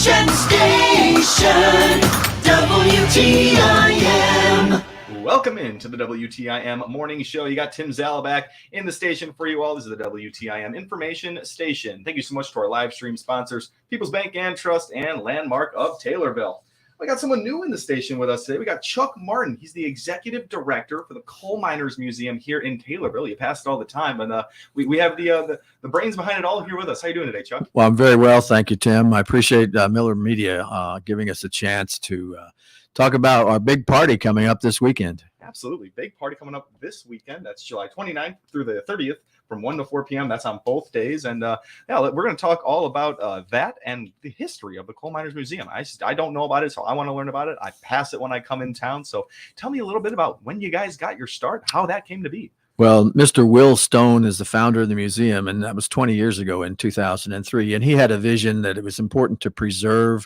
Station, WTIM. Welcome into the WTIM morning show. You got Tim Zalabak in the station for you all. This is the WTIM information station. Thank you so much to our live stream sponsors, People's Bank and Trust and Landmark of Taylorville. We got someone new in the station with us today. We got Chuck Martin. He's the executive director for the Coal Miners Museum here in Taylorville. You pass it all the time, and we have the brains behind it all here with us. How you doing today, Chuck? Well, I'm very well, thank you, Tim. I appreciate Miller Media giving us a chance to talk about our big party coming up this weekend. Absolutely. Big party coming up this weekend. That's July 29th through the 30th from 1 to 4 p.m. That's on both days. And we're going to talk all about that and the history of the Coal Miners Museum. I don't know about it, so I want to learn about it. I pass it when I come in town. So tell me a little bit about when you guys got your start, how that came to be. Well, Mr. Will Stone is the founder of the museum, and that was 20 years ago in 2003. And he had a vision that it was important to preserve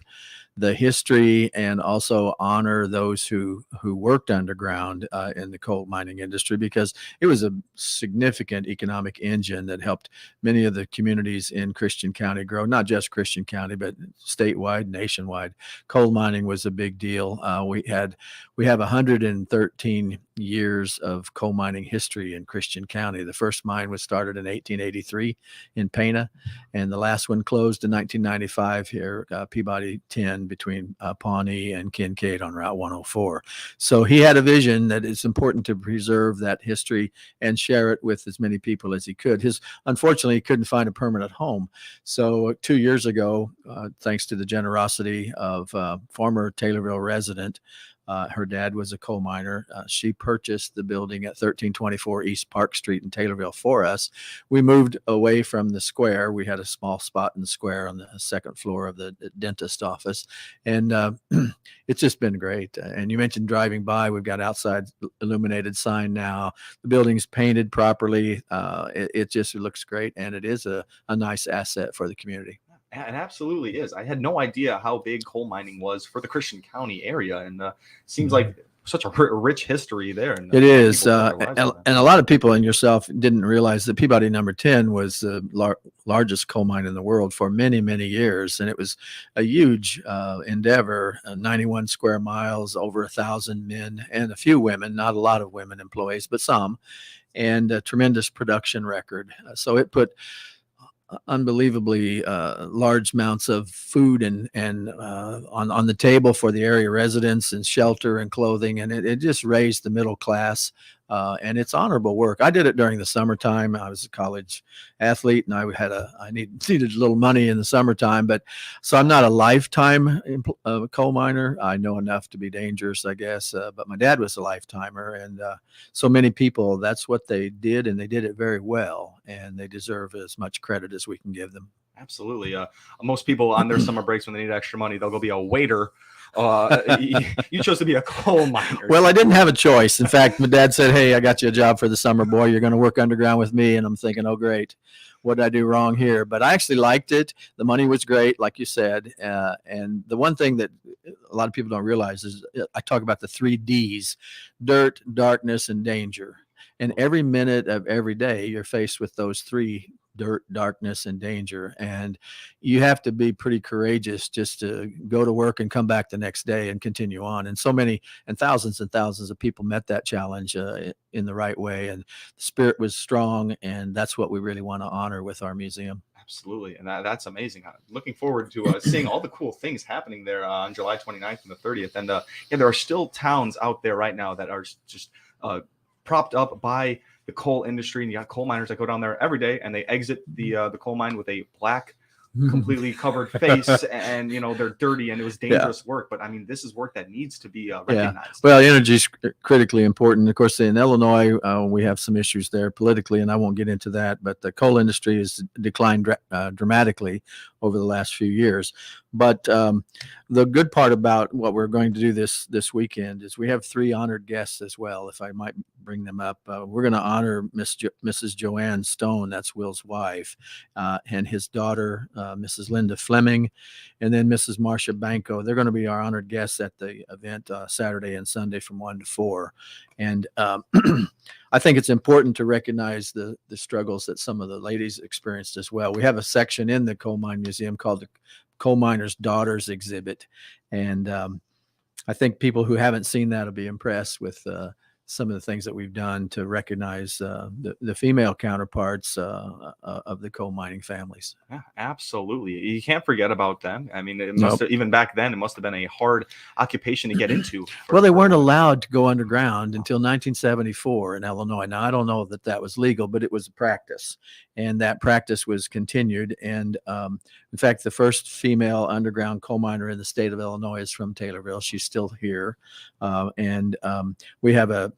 the history and also honor those who worked underground in the coal mining industry, because it was a significant economic engine that helped many of the communities in Christian County grow, not just Christian County, but statewide, nationwide. Coal mining was a big deal. We have 113 years of coal mining history in Christian County. The first mine was started in 1883 in Pana, and the last one closed in 1995 here, Peabody 10, between Pawnee and Kincaid on Route 104. So he had a vision that it's important to preserve that history and share it with as many people as he could. Unfortunately, he couldn't find a permanent home. So 2 years ago, thanks to the generosity of former Taylorville resident, her dad was a coal miner. She purchased the building at 1324 East Park Street in Taylorville for us. We moved away from the square. We had a small spot in the square on the second floor of the dentist office. And it's just been great. And you mentioned driving by. We've got outside illuminated sign now. The building's painted properly. It just looks great. And it is a nice asset for the community. It absolutely is. I had no idea how big coal mining was for the Christian County area, and seems like such a rich history there. And it is, and a lot of people and yourself didn't realize that Peabody number 10 was the largest coal mine in the world for many, many years, and it was a huge endeavor. 91 square miles, over 1,000 men and a few women, not a lot of women employees, but some, and a tremendous production record. So it put unbelievably large amounts of food and on the table for the area residents, and shelter and clothing, and it just raised the middle class, and it's honorable work. I did it during the summertime. I was a college athlete, and I needed a little money in the summertime, but so I'm not a lifetime coal miner. I know enough to be dangerous, I guess, but my dad was a lifetimer, and so many people, that's what they did, and they did it very well, and they deserve as much credit as we can give them. Absolutely. Most people on their summer breaks, when they need extra money, they'll go be a waiter. You chose to be a coal miner. Well, I didn't have a choice. In fact, my dad said, "Hey, I got you a job for the summer, boy. You're going to work underground with me." And I'm thinking, "Oh, great. What did I do wrong here?" But I actually liked it. The money was great, like you said. And the one thing that a lot of people don't realize is I talk about the 3 Ds: dirt, darkness, and danger. And every minute of every day, you're faced with those 3: dirt, darkness, and danger. And you have to be pretty courageous just to go to work and come back the next day and continue on. And so many and thousands of people met that challenge in the right way. And the spirit was strong. And that's what we really want to honor with our museum. Absolutely. And that's amazing. I'm looking forward to seeing all the cool things happening there on July 29th and the 30th. And there are still towns out there right now that are just propped up by the coal industry, and you got coal miners that go down there every day, and they exit the coal mine with a black, completely covered face, and they're dirty, and it was dangerous work. But I mean, this is work that needs to be recognized. Well, energy is critically important. Of course, in Illinois, we have some issues there politically, and I won't get into that. But the coal industry has declined dramatically over the last few years. But the good part about what we're going to do this weekend is we have 3 honored guests as well, if I might bring them up. We're going to honor Mrs. Joanne Stone, that's Will's wife, and his daughter, Mrs. Linda Fleming, and then Mrs. Marcia Banco. They're going to be our honored guests at the event Saturday and Sunday from 1 to 4. And I think it's important to recognize the struggles that some of the ladies experienced as well. We have a section in the Coal Mine Museum called the Coal Miners' Daughters exhibit. And I think people who haven't seen that will be impressed with some of the things that we've done to recognize the female counterparts of the coal mining families. Yeah, absolutely. You can't forget about them. I mean, it Nope. must have, even back then, it must have been a hard occupation to get into. Well, they weren't women. allowed to go underground until 1974 in Illinois. Now, I don't know that that was legal, but it was a practice, and that practice was continued. And in fact, the first female underground coal miner in the state of Illinois is from Taylorville. She's still here, and we have a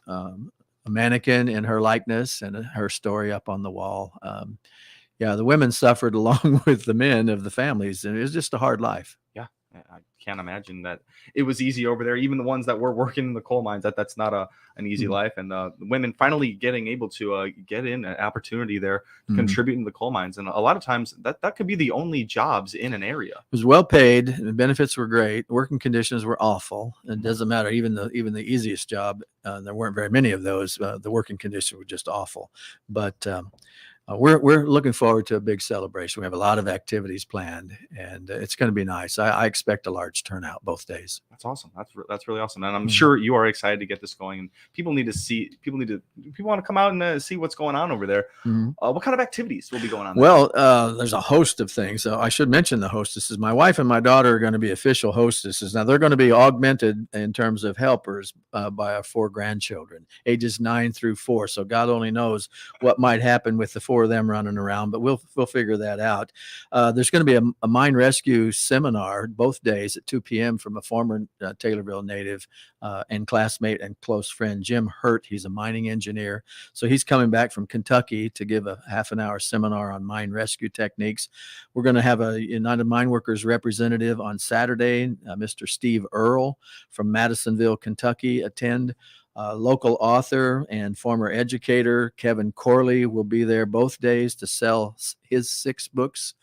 mannequin in her likeness and her story up on the wall. Yeah, the women suffered along with the men of the families, and it was just a hard life. Yeah, I can't imagine that it was easy over there. Even the ones that were working in the coal mines, that's not an easy life. And the women finally getting able to get in an opportunity there, contributing to the coal mines. And a lot of times that could be the only jobs in an area. It was well paid. The benefits were great. Working conditions were awful. It doesn't matter. Even the easiest job, there weren't very many of those. The working conditions were just awful. But we're looking forward to a big celebration. We have a lot of activities planned, and it's going to be nice. I expect a large turnout both days. That's awesome. That's really awesome. And I'm sure you are excited to get this going. And people want to come out and see what's going on over there. What kind of activities will be going on there? Well, there's a host of things. So I should mention the hostesses. My wife and my daughter are going to be official hostesses. Now, they're going to be augmented in terms of helpers by our 4 grandchildren, ages 9 through 4. So God only knows what might happen with the 4 of them running around, but we'll figure that out. There's going to be a mine rescue seminar both days at 2 p.m. from a former Taylorville native and classmate and close friend, Jim Hurt. He's a mining engineer. So he's coming back from Kentucky to give a half-an-hour seminar on mine rescue techniques. We're going to have a United Mine Workers representative on Saturday, Mr. Steve Earle from Madisonville, Kentucky, attend. Local author and former educator Kevin Corley will be there both days to sell his 6 books.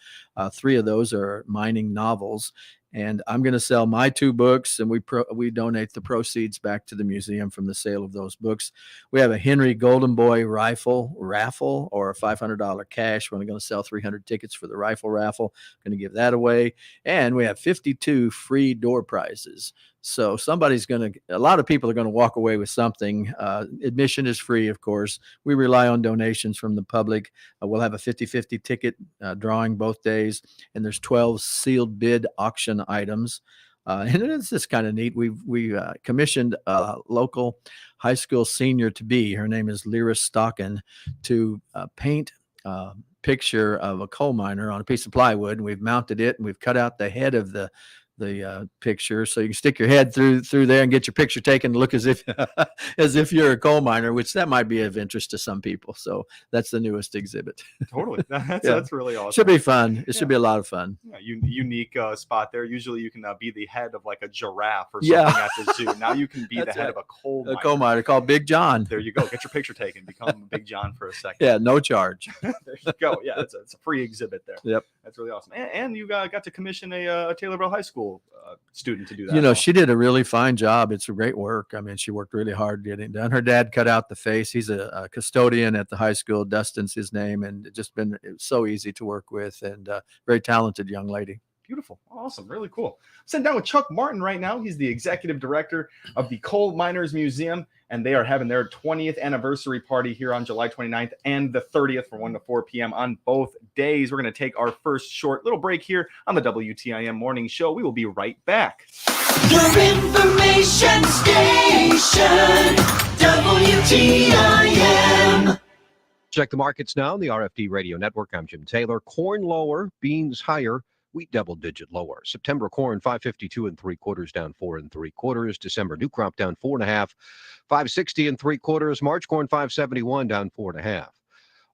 3 of those are mining novels. And I'm going to sell my 2 books, and we donate the proceeds back to the museum from the sale of those books. We have a Henry Golden Boy rifle raffle, or a $500 cash. We're only going to sell 300 tickets for the rifle raffle. Going to give that away. And we have 52 free door prizes. So a lot of people are going to walk away with something. Admission is free, of course. We rely on donations from the public. We'll have a 50-50 ticket drawing both days, and there's 12 sealed bid auction items. And it's just kind of neat. We commissioned a local high school senior to be. Her name is Lyra Stockin, to paint a picture of a coal miner on a piece of plywood. And we've mounted it, and we've cut out the head of the picture, so you can stick your head through there and get your picture taken to look as if you're a coal miner, which that might be of interest to some people. So that's the newest exhibit. Totally. That's really awesome. Should be fun. It should be a lot of fun. Yeah, unique spot there. Usually you can be the head of like a giraffe or something at the zoo. Now you can be the head of a coal miner. A coal miner called Big John. There you go. Get your picture taken. Become Big John for a second. Yeah, no charge. There you go. Yeah, it's a free exhibit there. Yep. That's really awesome. And you got to commission a Taylorville High School student to do that. She did a really fine job. It's a great work. I mean, she worked really hard getting it done. Her dad cut out the face. He's a custodian at the high school. Dustin's his name, and it's so easy to work with, and very talented young lady. Beautiful. Awesome. Really cool. I'm sitting down with Chuck Martin right now. He's the executive director of the Coal Miners Museum, and they are having their 20th anniversary party here on July 29th and the 30th from 1 to 4 p.m. on both days. We're going to take our first short little break here on the WTIM Morning Show. We will be right back. Your information station, WTIM. Check the markets now on the RFD Radio Network. I'm Jim Taylor. Corn lower, beans higher, wheat double-digit lower. September corn 552 3/4 down 4 3/4. December new crop down 4.5, 560 3/4. March corn 571 down 4.5.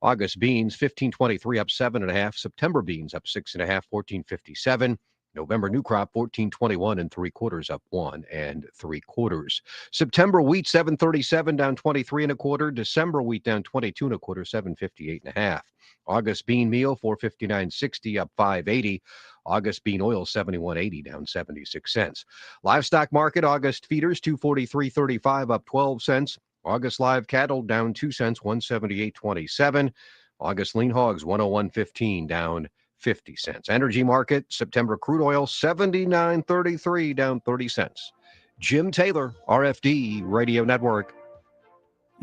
August beans 1523 up 7.5. September beans up 6.5, 1457. November new crop 1421 3/4 up 1 3/4. September wheat 737 down 23 1/4. December wheat down 22 1/4, 758.5. August bean meal 459.60 up 580. August bean oil 71.80 down 76 cents. Livestock market August feeders 243.35 up 12 cents. August live cattle down 2 cents, 178.27. August lean hogs 101.15 down 50 cents. Energy market, September crude oil, 79.33, down 30 cents. Jim Taylor, RFD Radio Network.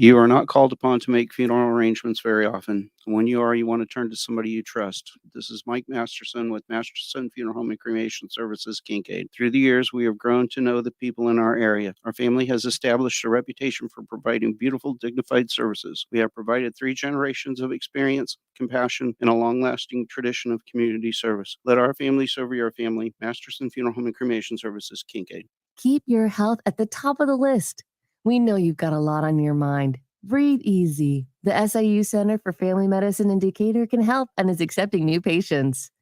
You are not called upon to make funeral arrangements very often. When you are, you want to turn to somebody you trust. This is Mike Masterson with Masterson Funeral Home and Cremation Services, Kincaid. Through the years, we have grown to know the people in our area. Our family has established a reputation for providing beautiful, dignified services. We have provided 3 generations of experience, compassion, and a long-lasting tradition of community service. Let our family serve your family. Masterson Funeral Home and Cremation Services, Kincaid. Keep your health at the top of the list. We know you've got a lot on your mind. Breathe easy. The SIU Center for Family Medicine in Decatur can help and is accepting new patients.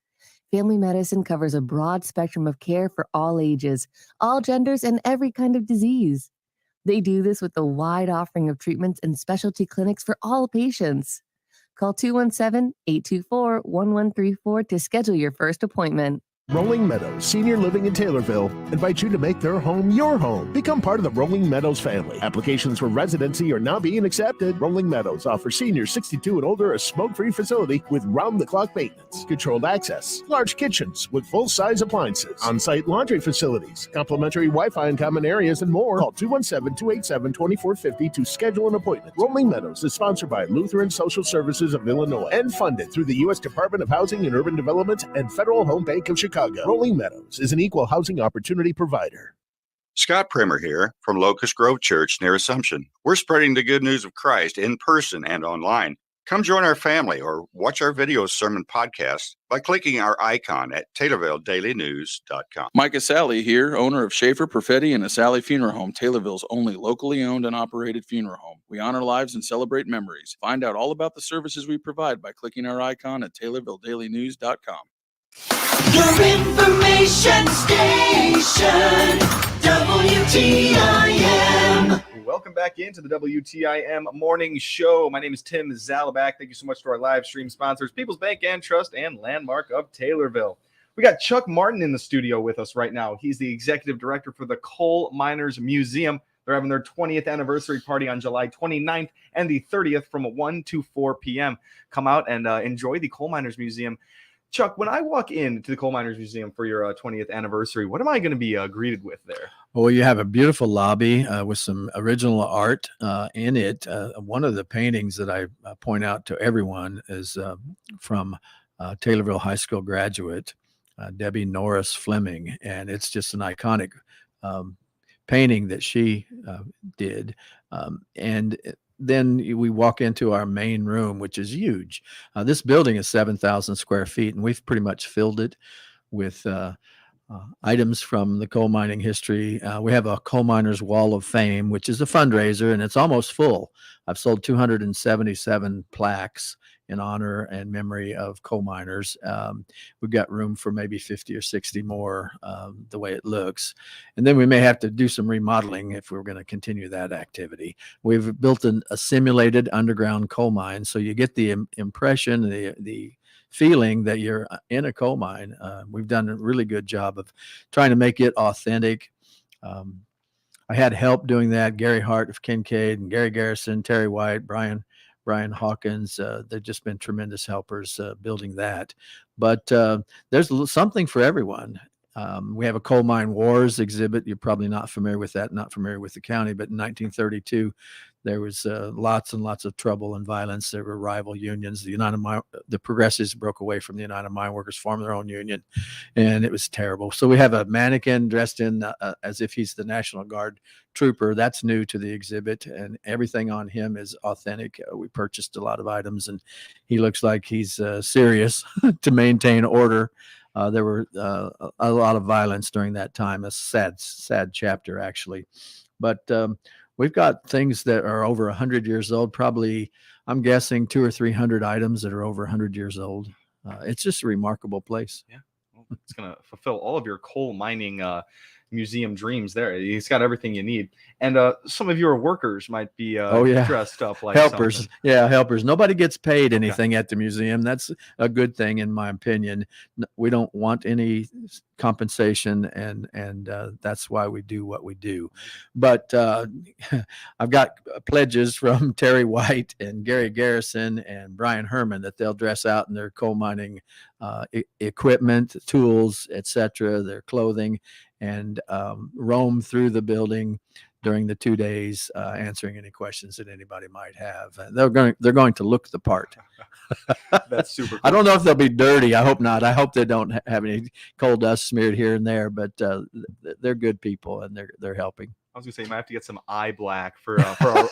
Family medicine covers a broad spectrum of care for all ages, all genders, and every kind of disease. They do this with a wide offering of treatments and specialty clinics for all patients. Call 217-824-1134 to schedule your first appointment. Rolling Meadows Senior Living in Taylorville invite you to make their home your home. Become part of the Rolling Meadows family. Applications for residency are now being accepted. Rolling Meadows offers seniors 62 and older a smoke-free facility with round-the-clock maintenance, controlled access, large kitchens with full-size appliances, on-site laundry facilities, complimentary Wi-Fi in common areas, and more. Call 217-287-2450 to schedule an appointment. Rolling Meadows is sponsored by Lutheran Social Services of Illinois and funded through the U.S. Department of Housing and Urban Development and Federal Home Bank of Chicago. Rolling Meadows is an equal housing opportunity provider. Scott Primer here from Locust Grove Church near Assumption. We're spreading the good news of Christ in person and online. Come join our family or watch our video sermon podcast by clicking our icon at TaylorvilleDailyNews.com. Mike Asali here, owner of Schaefer, Perfetti, and Asali Funeral Home, Taylorville's only locally owned and operated funeral home. We honor lives and celebrate memories. Find out all about the services we provide by clicking our icon at TaylorvilleDailyNews.com. Your information station, WTIM. Welcome back into the WTIM Morning Show. My name is Tim Zalabak. Thank you so much to our live stream sponsors, People's Bank and Trust and Landmark of Taylorville. We got Chuck Martin in the studio with us right now. He's the executive director for the Coal Miners Museum. They're having their 20th anniversary party on July 29th and the 30th from 1 to 4 p.m. Come out and enjoy the Coal Miners Museum. Chuck, when I walk into the Coal Miners Museum for your 20th anniversary, what am I going to be greeted with there? Well, you have a beautiful lobby with some original art in it. One of the paintings that I point out to everyone is from Taylorville High School graduate, Debbie Norris Fleming. And it's just an iconic painting that she did. Then we walk into our main room, which is huge. This building is 7,000 square feet, and we've pretty much filled it with items from the coal mining history. We have a Coal Miners Wall of Fame, which is a fundraiser, and it's almost full. I've sold 277 plaques in honor and memory of coal miners. We've got room for maybe 50 or 60 more the way it looks. And then we may have to do some remodeling if we're going to continue that activity. We've built a simulated underground coal mine, so you get the impression, the feeling that you're in a coal mine. We've done a really good job of trying to make it authentic. I had help doing that. Gary Hart of Kincaid and Gary Garrison, Terry White, Brian Hawkins. They've just been tremendous helpers building that. But there's something for everyone. We have a Coal Mine Wars exhibit. You're probably not familiar with that, not familiar with the county, but in 1932, there was lots and lots of trouble and violence. There were rival unions. The Progressives broke away from the United Mine Workers, formed their own union, and it was terrible. So we have a mannequin dressed in as if he's the National Guard trooper. That's new to the exhibit, and everything on him is authentic. We purchased a lot of items, and he looks like he's serious to maintain order. There were a lot of violence during that time, a sad chapter, actually. But we've got things that are over 100 years old, probably, I'm guessing 200 or 300 items that are over 100 years old. It's just a remarkable place. Yeah, well, it's going to fulfill all of your coal mining museum dreams there. It's got everything you need. And some of your workers might be dressed up like helpers. Something. Yeah, helpers. Nobody gets paid anything at the museum. That's a good thing, in my opinion. We don't want any compensation, and that's why we do what we do. But I've got pledges from Terry White and Gary Garrison and Brian Herman that they'll dress out in their coal mining equipment, tools, etc., their clothing, and roam through the building during the 2 days, answering any questions that anybody might have. They're going to look the part. That's super cool. I don't know if they'll be dirty. I hope not. I hope they don't have any coal dust smeared here and there, but they're good people and they're helping. I was gonna say you might have to get some eye black for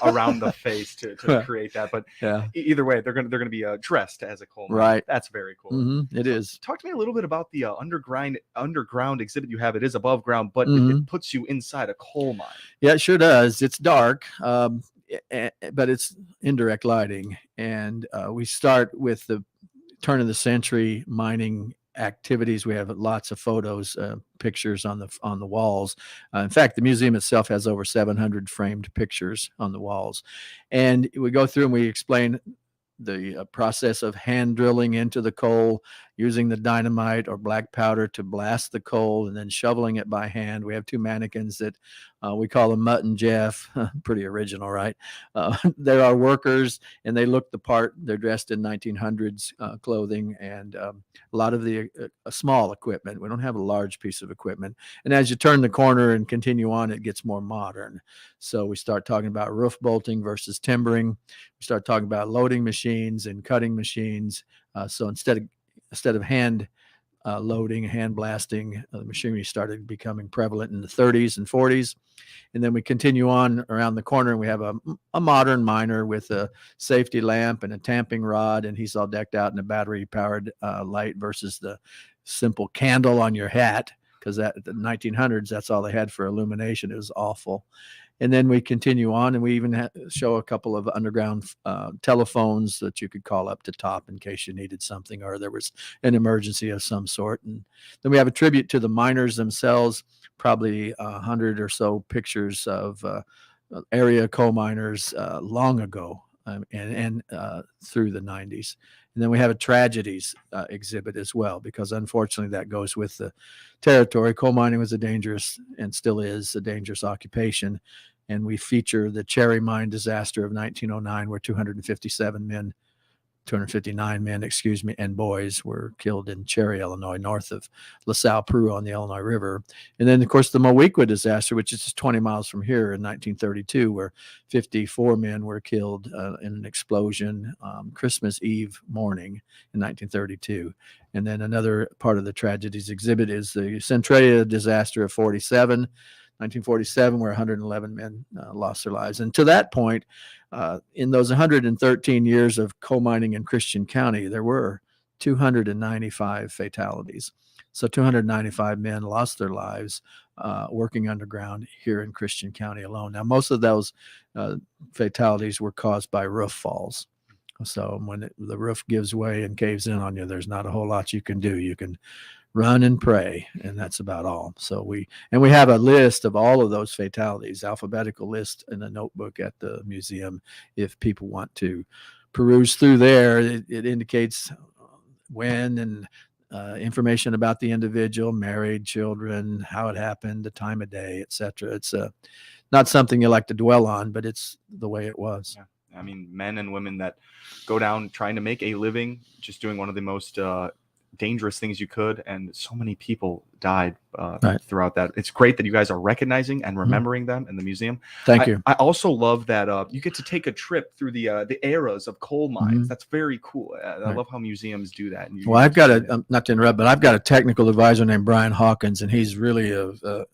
around the face to create that, but Yeah. Either way, they're gonna be dressed as a coal miner. Right. That's very cool. It is. Talk to me a little bit about the underground exhibit you have. It is above ground, but it puts you inside a coal mine. Yeah, it sure does. It's dark, but it's indirect lighting, and we start with the turn of the century mining activities. We have lots of photos, pictures on the walls. In fact, the museum itself has over 700 framed pictures on the walls, and we go through and we explain the process of hand drilling into the coal, using the dynamite or black powder to blast the coal, and then shoveling it by hand. We have two mannequins that we call them Mutt and Jeff. Pretty original, right? They're our workers, and they look the part. They're dressed in 1900s clothing and a lot of the small equipment. We don't have a large piece of equipment. And as you turn the corner and continue on, it gets more modern. So we start talking about roof bolting versus timbering. We start talking about loading machines and cutting machines. So instead of hand loading, hand blasting, the machinery started becoming prevalent in the 30s and 40s. And then we continue on around the corner, and we have a modern miner with a safety lamp and a tamping rod, and he's all decked out in a battery-powered light versus the simple candle on your hat, because the 1900s, that's all they had for illumination. It was awful. And then we continue on, and we even show a couple of underground telephones that you could call up to top in case you needed something or there was an emergency of some sort. And then we have a tribute to the miners themselves, probably 100 or so pictures of area coal miners long ago and through the 90s. And then we have a tragedies exhibit as well, because unfortunately that goes with the territory. Coal mining was a dangerous, and still is, a dangerous occupation. And we feature the Cherry Mine disaster of 1909, where 259 men, and boys were killed in Cherry, Illinois, north of LaSalle, Peru on the Illinois River. And then, of course, the Mowequa disaster, which is just 20 miles from here in 1932, where 54 men were killed in an explosion Christmas Eve morning in 1932. And then another part of the tragedies exhibit is the Centralia disaster of 1947, where 111 men lost their lives. And to that point, in those 113 years of coal mining in Christian County, there were 295 fatalities. So 295 men lost their lives working underground here in Christian County alone. Now, most of those fatalities were caused by roof falls. So when the roof gives way and caves in on you, there's not a whole lot you can do. You can run and pray, and that's about all. So we have a list of all of those fatalities, alphabetical list in a notebook at the museum. If people want to peruse through there, it indicates when and information about the individual, married, children, how it happened, the time of day, etc. It's not something you like to dwell on, but it's the way it was. Yeah. I mean, men and women that go down trying to make a living, just doing one of the most dangerous things you could, and so many people died throughout that. It's great that you guys are recognizing and remembering them in the museum. Thank you. I also love that you get to take a trip through the eras of coal mines. That's very cool. I love how museums do that. And Well, I've got not to interrupt, but I've got a technical advisor named Brian Hawkins, and he's really a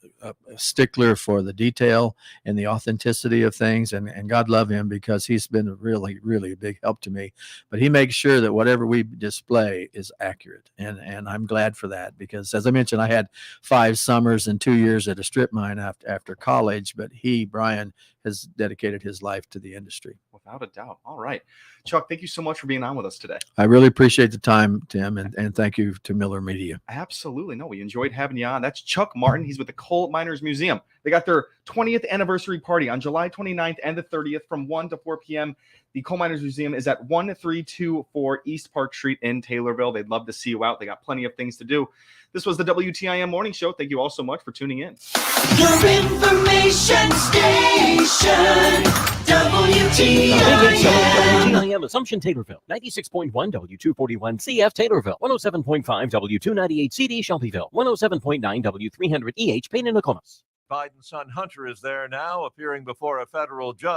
stickler for the detail and the authenticity of things. And God love him, because he's been really, really a big help to me. But he makes sure that whatever we display is accurate. And I'm glad for that, because as I mentioned, I had 5 summers and 2 years at a strip mine after college, but Brian, has dedicated his life to the industry. Without a doubt. All right. Chuck, thank you so much for being on with us today. I really appreciate the time, Tim, and thank you to Miller Media. Absolutely. No, we enjoyed having you on. That's Chuck Martin. He's with the Coal Miners Museum. They got their 20th anniversary party on July 29th and the 30th from 1 to 4 p.m. The Coal Miners Museum is at 1324 East Park Street in Taylorville. They'd love to see you out. They got plenty of things to do. This was the WTIM Morning Show. Thank you all so much for tuning in. Your information station, WTIM. WTIM Assumption Taylorville, 96.1 W241 CF Taylorville, 107.5 W298 CD Shelbyville, 107.9 W300 EH Payne and Nokomis. Biden's son Hunter is there now, appearing before a federal judge.